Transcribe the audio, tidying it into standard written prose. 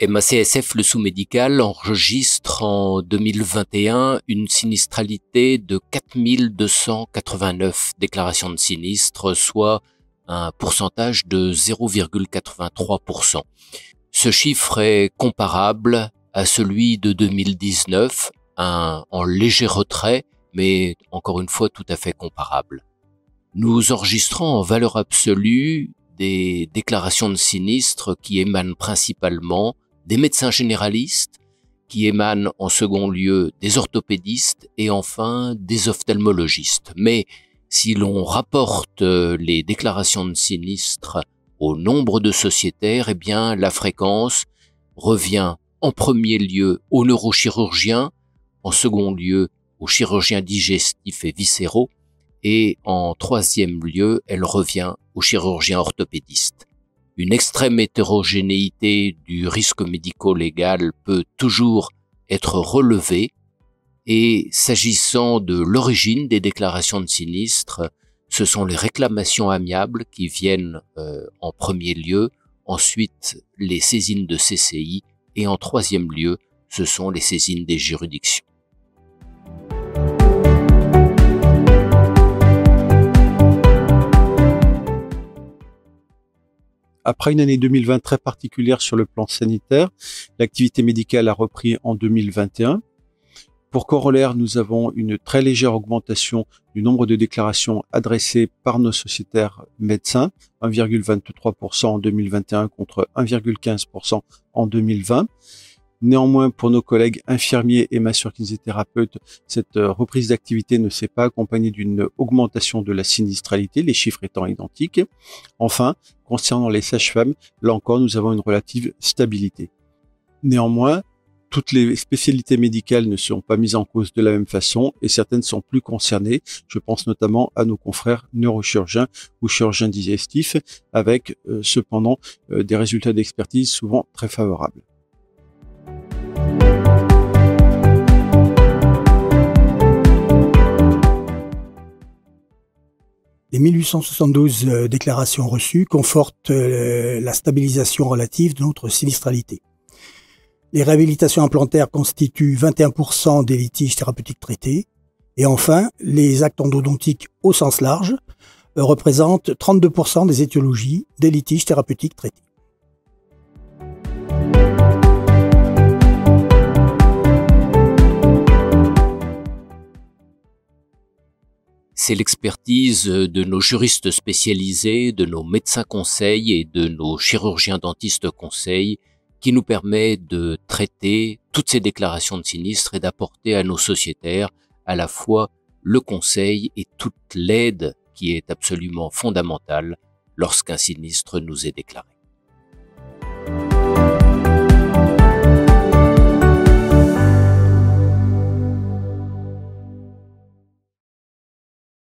MACSF Le Sous-Médical enregistre en 2021 une sinistralité de 4289 déclarations de sinistres, soit un pourcentage de 0,83%. Ce chiffre est comparable à celui de 2019, en léger retrait, mais encore une fois tout à fait comparable. Nous enregistrons en valeur absolue des déclarations de sinistres qui émanent principalement des médecins généralistes, qui émanent en second lieu des orthopédistes et enfin des ophtalmologistes. Mais si l'on rapporte les déclarations de sinistres au nombre de sociétaires, eh bien la fréquence revient en premier lieu aux neurochirurgiens, en second lieu aux chirurgiens digestifs et viscéraux, et en troisième lieu, elle revient aux chirurgiens orthopédistes. Une extrême hétérogénéité du risque médico-légal peut toujours être relevée, et s'agissant de l'origine des déclarations de sinistres, ce sont les réclamations amiables qui viennent en premier lieu, ensuite les saisines de CCI, et en troisième lieu, ce sont les saisines des juridictions. Après une année 2020 très particulière sur le plan sanitaire, l'activité médicale a repris en 2021. Pour corollaire, nous avons une très légère augmentation du nombre de déclarations adressées par nos sociétaires médecins, 1,23% en 2021 contre 1,15% en 2020. Néanmoins, pour nos collègues infirmiers et masseurs-kinésithérapeutes, cette reprise d'activité ne s'est pas accompagnée d'une augmentation de la sinistralité, les chiffres étant identiques. Enfin, concernant les sages-femmes, là encore, nous avons une relative stabilité. Néanmoins, toutes les spécialités médicales ne sont pas mises en cause de la même façon et certaines sont plus concernées. Je pense notamment à nos confrères neurochirurgiens ou chirurgiens digestifs avec cependant des résultats d'expertise souvent très favorables. Les 1872 déclarations reçues confortent la stabilisation relative de notre sinistralité. Les réhabilitations implantaires constituent 21% des litiges thérapeutiques traités. Et enfin, les actes endodontiques au sens large représentent 32% des étiologies des litiges thérapeutiques traités. C'est l'expertise de nos juristes spécialisés, de nos médecins conseils et de nos chirurgiens dentistes conseils qui nous permet de traiter toutes ces déclarations de sinistres et d'apporter à nos sociétaires à la fois le conseil et toute l'aide qui est absolument fondamentale lorsqu'un sinistre nous est déclaré.